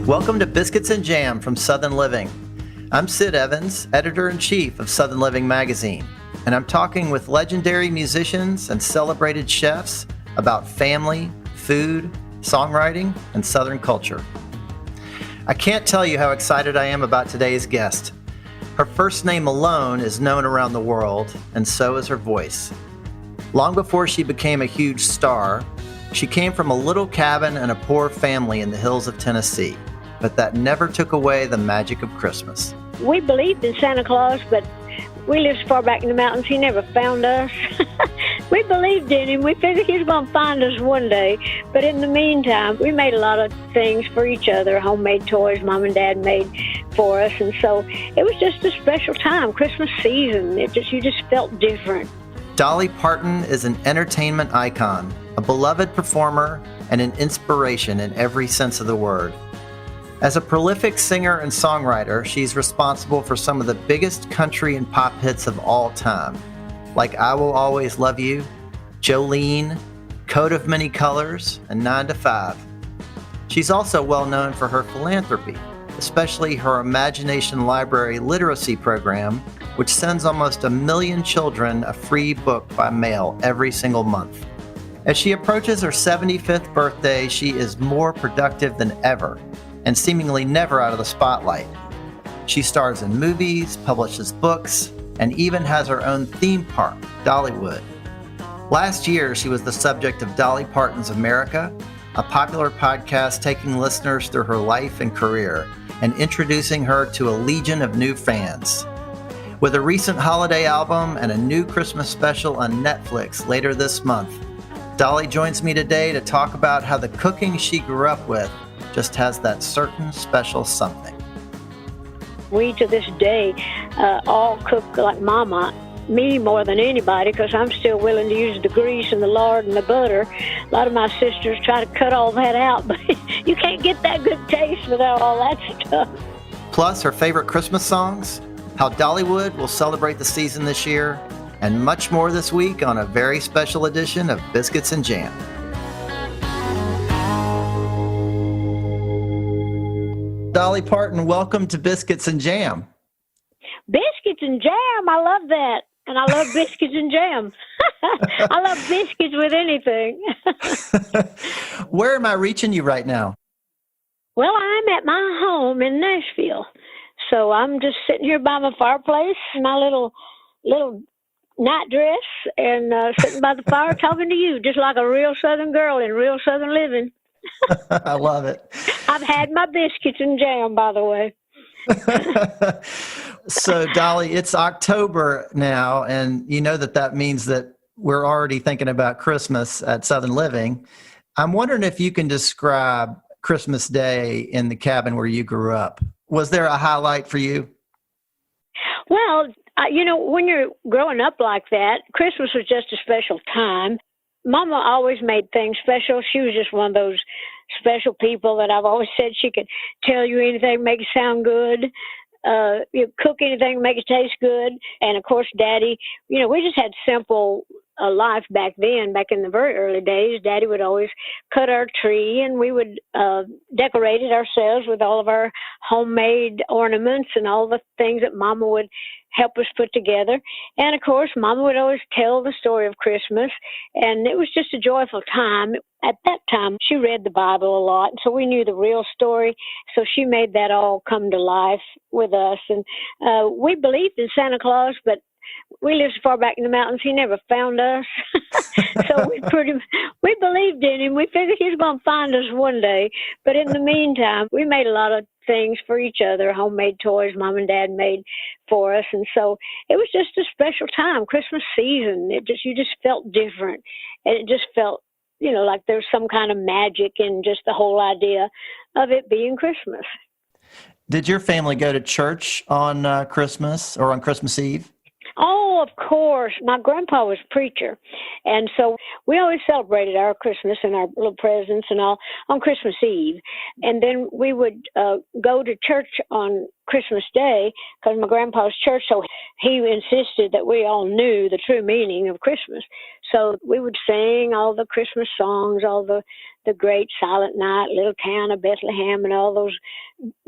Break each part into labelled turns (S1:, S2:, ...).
S1: Welcome to Biscuits and Jam from Southern Living. I'm Sid Evans, editor-in-chief of Southern Living magazine, and I'm talking with legendary musicians and celebrated chefs about family, food, songwriting, and Southern culture. I can't tell you how excited I am about today's guest. Her first name alone is known around the world, and so is her voice. Long before she became a huge star, she came from a little cabin and a poor family in the hills of Tennessee. But that never took away the magic of Christmas.
S2: We believed in Santa Claus, but we lived so far back in the mountains, he never found us. We believed in him. We figured he was going to find us one day. But in the meantime, we made a lot of things for each other, homemade toys Mom and Dad made for us. And so it was just a special time, Christmas season. You just felt different.
S1: Dolly Parton is an entertainment icon, a beloved performer, and an inspiration in every sense of the word. As a prolific singer and songwriter, she's responsible for some of the biggest country and pop hits of all time, like I Will Always Love You, Jolene, Coat of Many Colors, and 9 to 5. She's also well known for her philanthropy, especially her Imagination Library literacy program, which sends almost 1 million children a free book by mail every single month. As she approaches her 75th birthday, she is more productive than ever, and seemingly never out of the spotlight. She stars in movies, publishes books, and even has her own theme park, Dollywood. Last year, she was the subject of Dolly Parton's America, a popular podcast taking listeners through her life and career and introducing her to a legion of new fans. With a recent holiday album and a new Christmas special on Netflix later this month, Dolly joins me today to talk about how the cooking she grew up with just has that certain special something.
S2: We, to this day, all cook like Mama, me more than anybody, because I'm still willing to use the grease and the lard and the butter. A lot of my sisters try to cut all that out, but you can't get that good taste without all that stuff.
S1: Plus, her favorite Christmas songs, how Dollywood will celebrate the season this year, and much more this week on a very special edition of Biscuits and Jam. Dolly Parton, welcome to Biscuits and Jam.
S2: Biscuits and jam, I love that. And I love biscuits and jam. I love biscuits with anything.
S1: Where am I reaching you right now?
S2: Well, I'm at my home in Nashville. So I'm just sitting here by my fireplace, my little nightdress, and sitting by the fire talking to you, just like a real Southern girl in real Southern living.
S1: I love it.
S2: I've had my biscuits and jam, by the way.
S1: So, Dolly, it's October now, and you know that means that we're already thinking about Christmas at Southern Living. I'm wondering if you can describe Christmas Day in the cabin where you grew up. Was there a highlight for you?
S2: Well, when you're growing up like that, Christmas was just a special time. Mama always made things special. She was just one of those special people that I've always said she could tell you anything, make it sound good. You cook anything, make it taste good. And of course, Daddy, we just had simple life back then, back in the very early days. Daddy would always cut our tree, and we would decorate it ourselves with all of our homemade ornaments and all the things that Mama would help us put together. And of course, Mama would always tell the story of Christmas, and it was just a joyful time. At that time, she read the Bible a lot, so we knew the real story. So she made that all come to life with us. And we believed in Santa Claus, but we lived so far back in the mountains, he never found us. So we believed in him. We figured he was going to find us one day. But in the meantime, we made a lot of things for each other, homemade toys Mom and Dad made for us. And so it was just a special time, Christmas season. You just felt different. And it just felt, like there's some kind of magic in just the whole idea of it being Christmas.
S1: Did your family go to church on Christmas or on Christmas Eve?
S2: Oh, of course. My grandpa was a preacher. And so we always celebrated our Christmas and our little presents and all on Christmas Eve. And then we would go to church on Christmas Day because my grandpa's church, so he insisted that we all knew the true meaning of Christmas. So we would sing all the Christmas songs, all the great Silent Night, Little Town of Bethlehem, and all those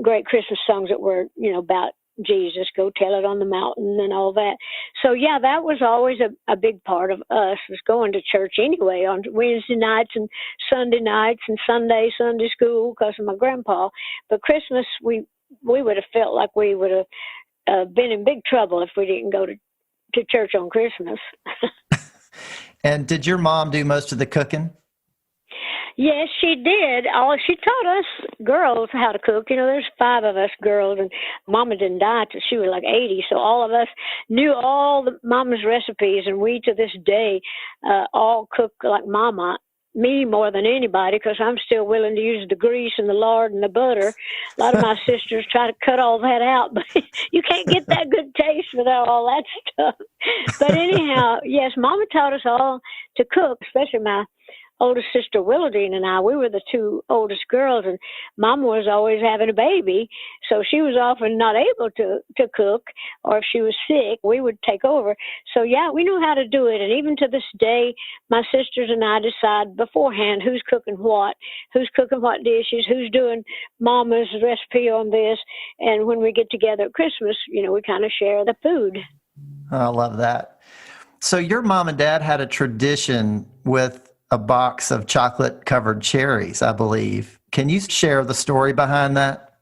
S2: great Christmas songs that were, about Jesus, Go Tell It on the Mountain and all that. So, yeah, that was always a big part of us, was going to church anyway on Wednesday nights and Sunday nights and Sunday school because of my grandpa. But Christmas, we would have felt like we would have been in big trouble if we didn't go to church on Christmas.
S1: And did your mom do most of the cooking?
S2: Yes, she did. She taught us girls how to cook. There's 5 of us girls, and Mama didn't die till she was like 80, so all of us knew all the Mama's recipes, and we, to this day, all cook like Mama. Me more than anybody, because I'm still willing to use the grease and the lard and the butter. A lot of my sisters try to cut all that out, but you can't get that good taste without all that stuff. But anyhow, yes, Mama taught us all to cook, especially my oldest sister Willowdine and I. We were the 2 oldest girls, and Mama was always having a baby, so she was often not able to cook, or if she was sick, we would take over. So yeah, we knew how to do it, and even to this day, my sisters and I decide beforehand who's cooking what dishes, who's doing Mama's recipe on this, and when we get together at Christmas, we kind of share the food.
S1: I love that. So your mom and dad had a tradition with a box of chocolate-covered cherries, I believe. Can you share the story behind that?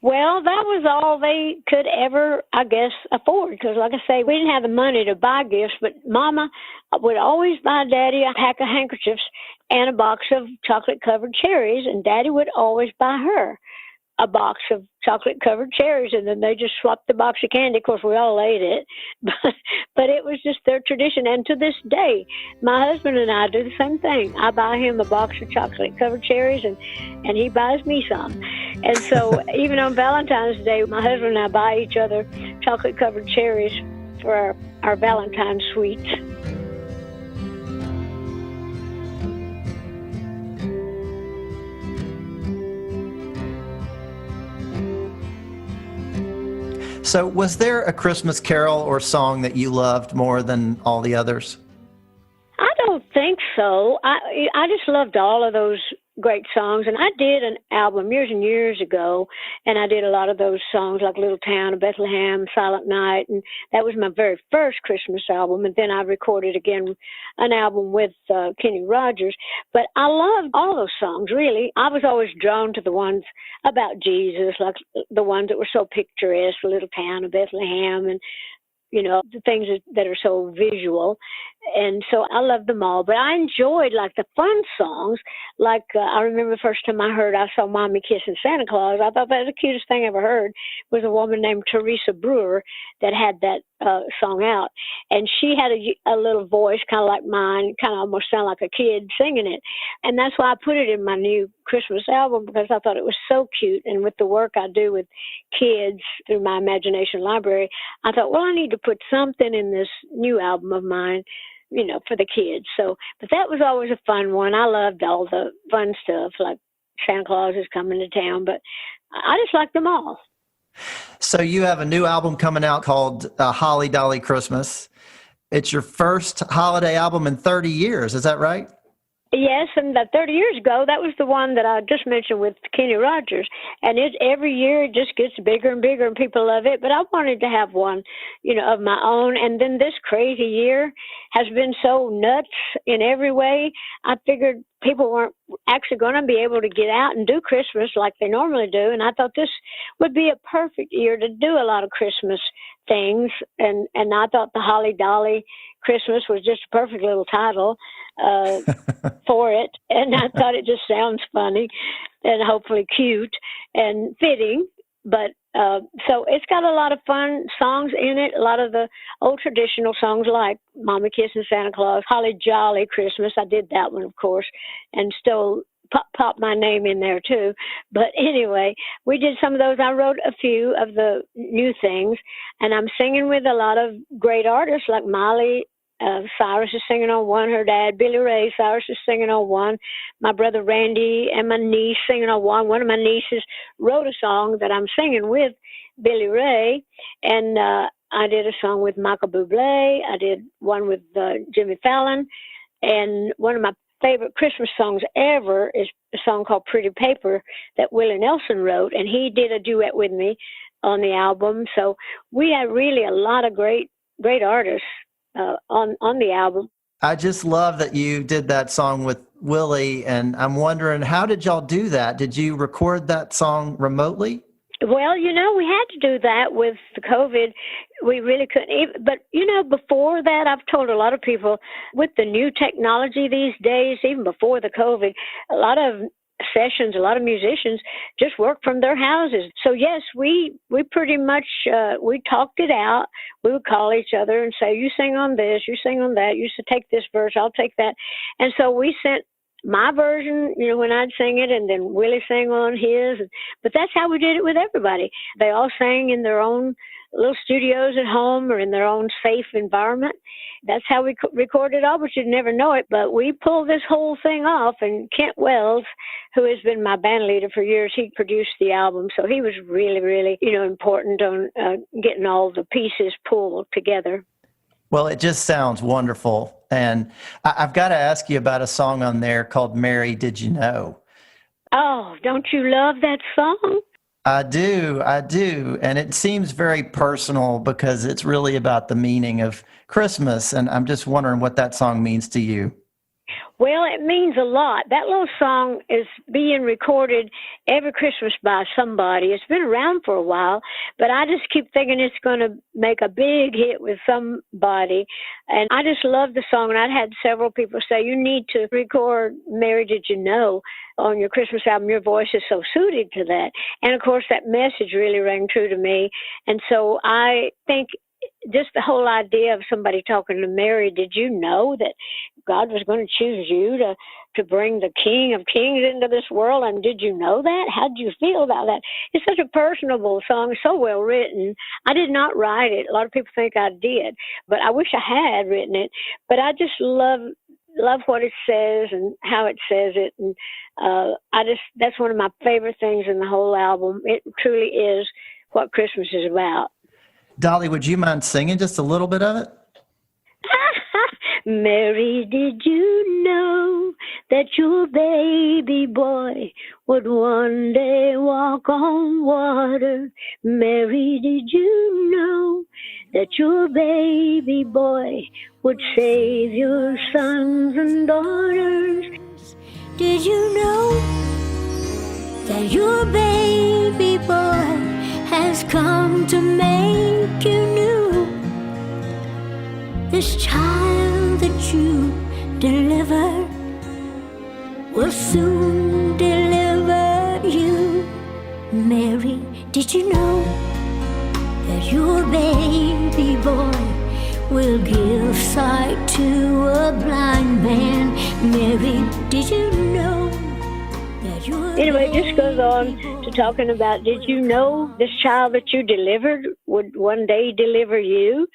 S2: Well, that was all they could ever, I guess, afford. Because, like I say, we didn't have the money to buy gifts, but Mama would always buy Daddy a pack of handkerchiefs and a box of chocolate-covered cherries, and Daddy would always buy her a box of chocolate-covered cherries, and then they just swapped the box of candy. Of course, we all ate it, but it was just their tradition. And to this day, my husband and I do the same thing. I buy him a box of chocolate-covered cherries, and he buys me some. And so even on Valentine's Day, my husband and I buy each other chocolate-covered cherries for our Valentine's sweets.
S1: So was there a Christmas carol or song that you loved more than all the others?
S2: I don't think so. I just loved all of those great songs, and I did an album years and years ago, and I did a lot of those songs like Little Town of Bethlehem, Silent Night, and that was my very first Christmas album. And then I recorded again an album with Kenny Rogers. But I loved all those songs, really. I was always drawn to the ones about Jesus, like the ones that were so picturesque, Little Town of Bethlehem, and the things that are so visual. And so I loved them all. But I enjoyed, like, the fun songs. Like, I remember the first time I saw Mommy Kissing Santa Claus. I thought that was the cutest thing I ever heard. Was a woman named Teresa Brewer that had that song out. And she had a little voice, kind of like mine, kind of almost sound like a kid singing it. And that's why I put it in my new Christmas album, because I thought it was so cute. And with the work I do with kids through my Imagination Library, I thought, well, I need to put something in this new album of mine, for the kids. So, but that was always a fun one. I loved all the fun stuff, like Santa Claus is coming to town, but I just liked them all.
S1: So you have a new album coming out called Holly Dolly Christmas. It's your first holiday album in 30 years. Is that right?
S2: Yes, and 30 years ago, that was the one that I just mentioned with Kenny Rogers. And every year it just gets bigger and bigger, and people love it. But I wanted to have one, of my own. And then this crazy year has been so nuts in every way. I figured people weren't actually going to be able to get out and do Christmas like they normally do. And I thought this would be a perfect year to do a lot of Christmas things. And I thought the Holly Dolly Christmas was just a perfect little title for it. And I thought it just sounds funny and hopefully cute and fitting. But so it's got a lot of fun songs in it, a lot of the old traditional songs like Mama Kissing Santa Claus, Holly Jolly Christmas. I did that one, of course, and Stole pop my name in there too. But anyway, we did some of those. I wrote a few of the new things, and I'm singing with a lot of great artists like Miley. Cyrus is singing on one. Her dad, Billy Ray Cyrus, is singing on one. My brother Randy and my niece singing on one. One of my nieces wrote a song that I'm singing with Billy Ray, and I did a song with Michael Bublé. I did one with Jimmy Fallon, and one of my favorite Christmas songs ever is a song called Pretty Paper that Willie Nelson wrote, and he did a duet with me on the album. So we had really a lot of great artists on the album.
S1: I just love that you did that song with Willie, and I'm wondering, how did y'all do that? Did you record that song remotely?
S2: Well, we had to do that with the COVID. We really couldn't even, but, before that, I've told a lot of people, with the new technology these days, even before the COVID, a lot of sessions, a lot of musicians just work from their houses. So yes, we pretty much, we talked it out. We would call each other and say, you sing on this, you sing on that, you should take this verse, I'll take that. And so we sent my version, when I'd sing it, and then Willie sang on his. But that's how we did it with everybody. They all sang in their own little studios at home or in their own safe environment. That's how we recorded it all, but you'd never know it. But we pulled this whole thing off, and Kent Wells, who has been my band leader for years, he produced the album. So he was really, really, important on getting all the pieces pulled together.
S1: Well, it just sounds wonderful. And I've got to ask you about a song on there called Mary, Did You Know?
S2: Oh, don't you love that song?
S1: I do. And it seems very personal because it's really about the meaning of Christmas. And I'm just wondering what that song means to you.
S2: Well, it means a lot. That little song is being recorded every Christmas by somebody. It's been around for a while, but I just keep thinking it's going to make a big hit with somebody. And I just love the song. And I'd had several people say, you need to record Mary, Did You Know on your Christmas album. Your voice is so suited to that. And of course, that message really rang true to me. And so I think just the whole idea of somebody talking to Mary, did you know that God was going to choose you to bring the King of Kings into this world? And did you know that? How did you feel about that? It's such a personable song, so well written. I did not write it. A lot of people think I did, but I wish I had written it. But I just love what it says and how it says it. And that's one of my favorite things in the whole album. It truly is what Christmas is about.
S1: Dolly, would you mind singing just a little bit of it?
S2: Mary, did you know that your baby boy would one day walk on water? Mary, did you know that your baby boy would save your sons and daughters? Did you know that your baby boy has come to make you new? This child that you deliver will soon deliver you. Mary, did you know that your baby boy will give sight to a blind man? Mary, did you know? Anyway, it just goes on to talking about, did you know this child that you delivered would one day deliver you?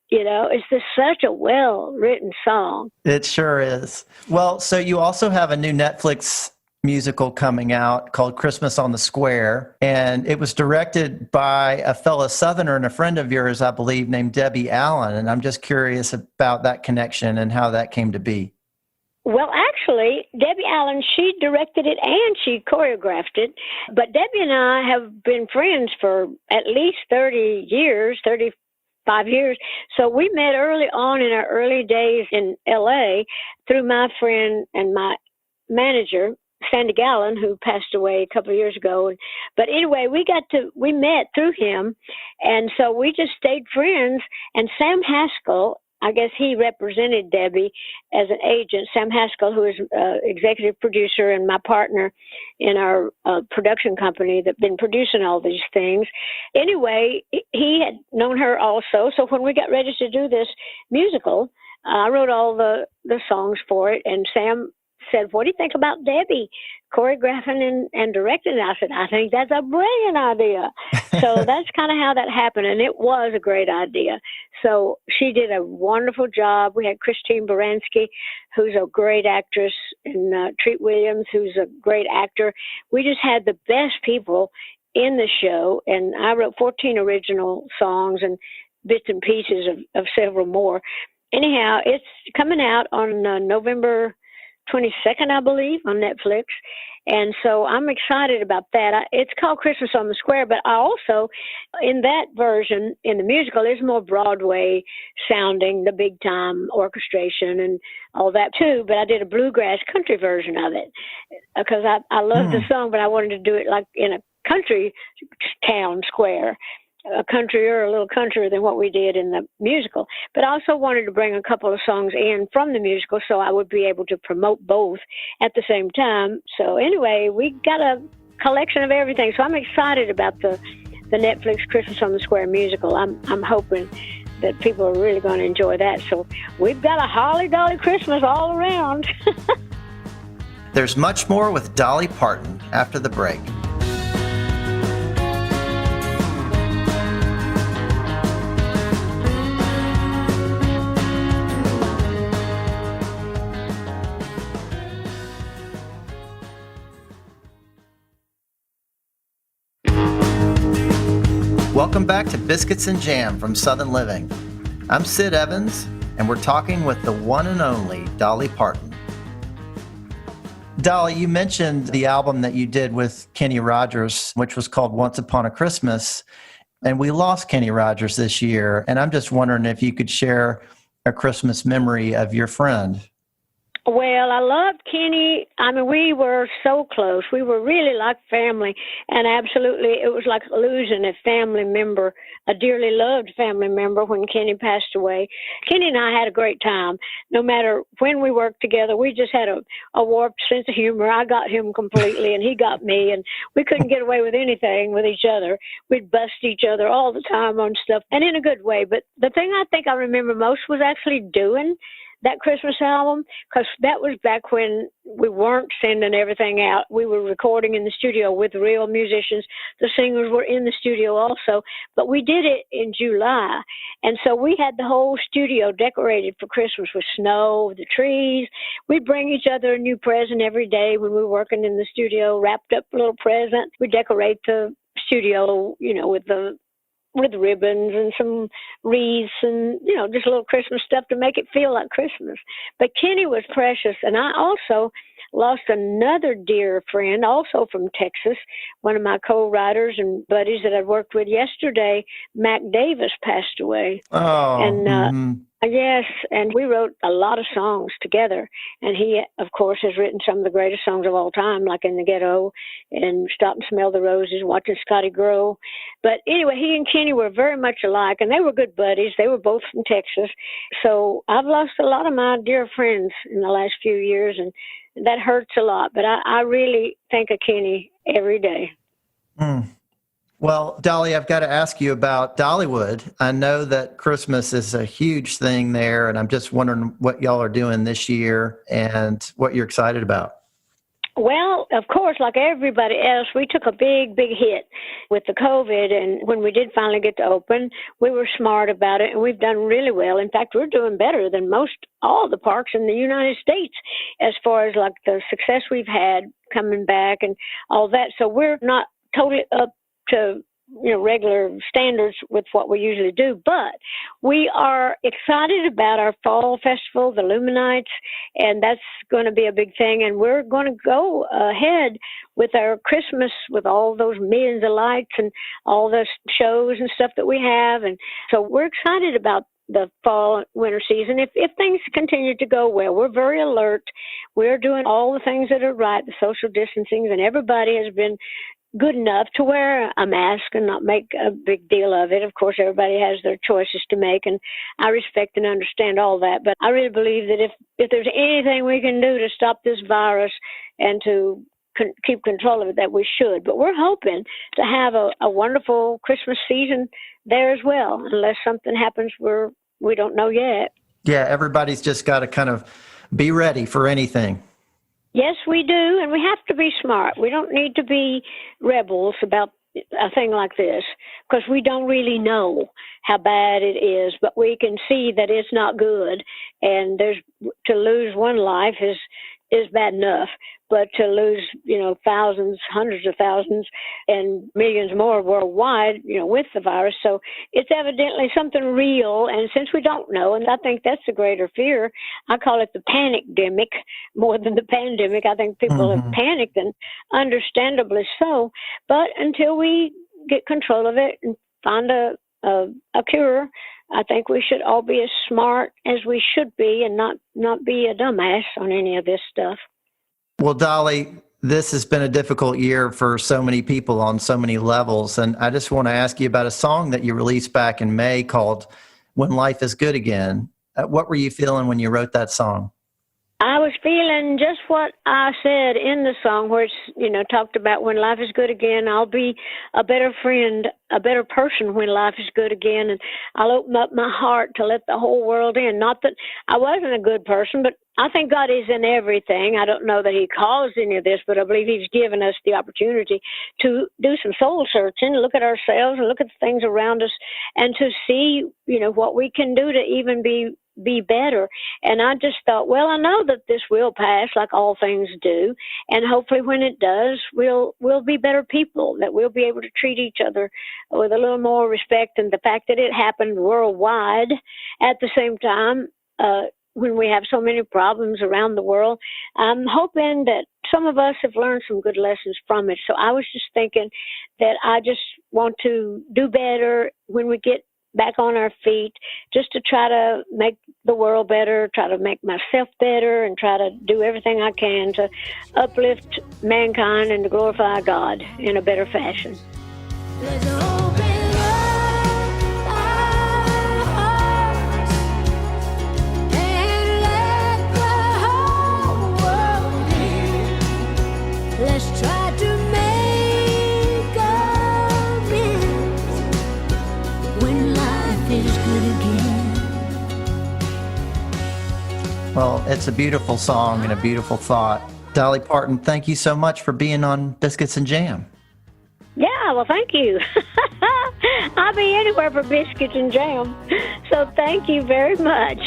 S2: It's just such a well-written song.
S1: It sure is. Well, so you also have a new Netflix musical coming out called Christmas on the Square, and it was directed by a fellow Southerner and a friend of yours, I believe, named Debbie Allen, and I'm just curious about that connection and how that came to be.
S2: Well, actually, Debbie Allen, she directed it and she choreographed it. But Debbie and I have been friends for at least 35 years. So we met early on in our early days in L.A. through my friend and my manager, Sandy Gallen, who passed away a couple of years ago. But anyway, we met through him. And so we just stayed friends. And Sam Haskell, I guess he represented Debbie as an agent. Sam Haskell, who is executive producer and my partner in our production company that's been producing all these things. Anyway, he had known her also. So when we got ready to do this musical, I wrote all the songs for it, and Sam said, "What do you think about Debbie choreographing and directing it?" I said, "I think that's a brilliant idea." So that's kind of how that happened, and it was a great idea. So she did a wonderful job. We had Christine Baranski, who's a great actress, and Treat Williams, who's a great actor. We just had the best people in the show, and I wrote 14 original songs and bits and pieces of several more. Anyhow, it's coming out on November 22nd, I believe, on Netflix. And so I'm excited about that. It's called Christmas on the Square, but I also, in that version, in the musical, is more Broadway sounding, the big time orchestration and all that too. But I did a bluegrass country version of it because I love the song, but I wanted to do it like in a country town square. A countryer, a little countryer than what we did in the musical. But I also wanted to bring a couple of songs in from the musical so I would be able to promote both at the same time. So anyway, we got a collection of everything. So I'm excited about the Netflix Christmas on the Square musical. I'm hoping that people are really going to enjoy that. So we've got a holly dolly Christmas all around.
S1: There's much more with Dolly Parton after the break. Welcome back to Biscuits and Jam from Southern Living. I'm Sid Evans, and we're talking with the one and only Dolly Parton. Dolly, you mentioned the album that you did with Kenny Rogers, which was called Once Upon a Christmas, and we lost Kenny Rogers this year, and I'm just wondering if you could share a Christmas memory of your friend.
S2: Well, I loved Kenny. I mean, we were so close. We were really like family. And absolutely, it was like losing a family member, a dearly loved family member when Kenny passed away. Kenny and I had a great time. No matter when we worked together, we just had a warped sense of humor. I got him completely, and he got me. And we couldn't get away with anything with each other. We'd bust each other all the time on stuff, and in a good way. But the thing I think I remember most was actually doing that Christmas album, because that was back when we weren't sending everything out. We were recording in the studio with real musicians. The singers were in the studio also, but we did it in July. And so we had the whole studio decorated for Christmas with snow, the trees. We'd bring each other a new present every day when we were working in the studio, wrapped up a little present. We'd decorate the studio, with ribbons and some wreaths and, just a little Christmas stuff to make it feel like Christmas. But Kenny was precious. And I also lost another dear friend, also from Texas, one of my co-writers and buddies that I'd worked with yesterday. Mac Davis passed away.
S1: Oh,
S2: and yes, and we wrote a lot of songs together. And he, of course, has written some of the greatest songs of all time, like In the Ghetto and Stop and Smell the Roses, Watching Scotty Grow. But anyway, he and Kenny were very much alike, and they were good buddies. They were both from Texas. So I've lost a lot of my dear friends in the last few years, and that hurts a lot. But I really think of Kenny every day.
S1: Well, Dolly, I've got to ask you about Dollywood. I know that Christmas is a huge thing there, and I'm just wondering what y'all are doing this year and what you're excited about.
S2: Well, of course, like everybody else, we took a big, big hit with the COVID. And when we did finally get to open, we were smart about it, and we've done really well. In fact, we're doing better than all the parks in the United States as far as like the success we've had coming back and all that. So we're not totally up to regular standards with what we usually do, but we are excited about our fall festival, the Luminites, and that's going to be a big thing. And we're going to go ahead with our Christmas with all those millions of lights and all the shows and stuff that we have. And so we're excited about the fall winter season. If things continue to go well, we're very alert. We're doing all the things that are right, the social distancing, and everybody has been good enough to wear a mask and not make a big deal of it. Of course, everybody has their choices to make, and I respect and understand all that. But I really believe that if there's anything we can do to stop this virus and to keep control of it, that we should. But we're hoping to have a wonderful Christmas season there as well, unless something happens we don't know yet.
S1: Yeah, everybody's just got to kind of be ready for anything.
S2: Yes, we do, and we have to be smart. We don't need to be rebels about a thing like this because we don't really know how bad it is, but we can see that it's not good. And to lose one life is bad enough, but to lose, thousands, hundreds of thousands, and millions more worldwide, with the virus. So it's evidently something real. And since we don't know, and I think that's the greater fear, I call it the panic-demic more than the pandemic. I think people have panicked, and understandably so. But until we get control of it and find a cure, I think we should all be as smart as we should be and not be a dumbass on any of this stuff.
S1: Well, Dolly, this has been a difficult year for so many people on so many levels. And I just want to ask you about a song that you released back in May called When Life is Good Again. What were you feeling when you wrote that song?
S2: I was feeling just what I said in the song, where it's, talked about when life is good again, I'll be a better friend, a better person when life is good again, and I'll open up my heart to let the whole world in. Not that I wasn't a good person, but I think God is in everything. I don't know that He caused any of this, but I believe He's given us the opportunity to do some soul searching, look at ourselves and look at the things around us, and to see, what we can do to even be better. And I just thought, well, I know that this will pass like all things do. And hopefully when it does, we'll be better people, that we'll be able to treat each other with a little more respect. And the fact that it happened worldwide at the same time, when we have so many problems around the world, I'm hoping that some of us have learned some good lessons from it. So I was just thinking that I just want to do better when we get back on our feet, just to try to make the world better, try to make myself better, and try to do everything I can to uplift mankind and to glorify God in a better fashion.
S3: Let's open up our hearts and let the whole world in. Let's try to make amends when life is good again.
S1: Well, it's a beautiful song and a beautiful thought. Dolly Parton, thank you so much for being on Biscuits and Jam.
S2: Yeah, well, thank you. I'll be anywhere for biscuits and jam. So thank you very much.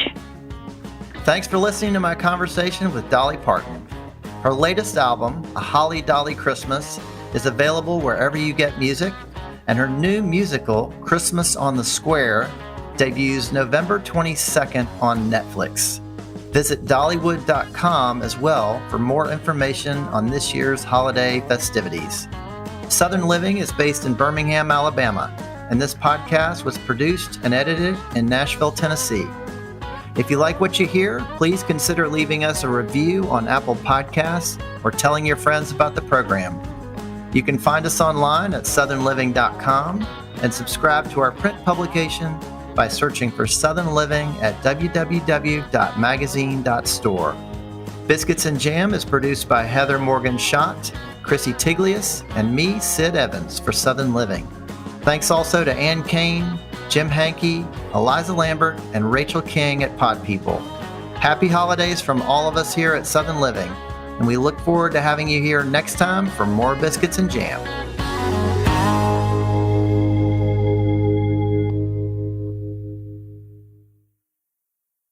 S1: Thanks for listening to my conversation with Dolly Parton. Her latest album, A Holly Dolly Christmas, is available wherever you get music, and her new musical, Christmas on the Square, debuts November 22nd on Netflix. Visit Dollywood.com as well for more information on this year's holiday festivities. Southern Living is based in Birmingham, Alabama, and this podcast was produced and edited in Nashville, Tennessee. If you like what you hear, please consider leaving us a review on Apple Podcasts or telling your friends about the program. You can find us online at southernliving.com and subscribe to our print publication by searching for Southern Living at www.magazine.store. Biscuits and Jam is produced by Heather Morgan-Schott, Chrissy Tiglius, and me, Sid Evans, for Southern Living. Thanks also to Ann Kane, Jim Hankey, Eliza Lambert, and Rachel King at Pod People. Happy holidays from all of us here at Southern Living, and we look forward to having you here next time for more Biscuits and Jam.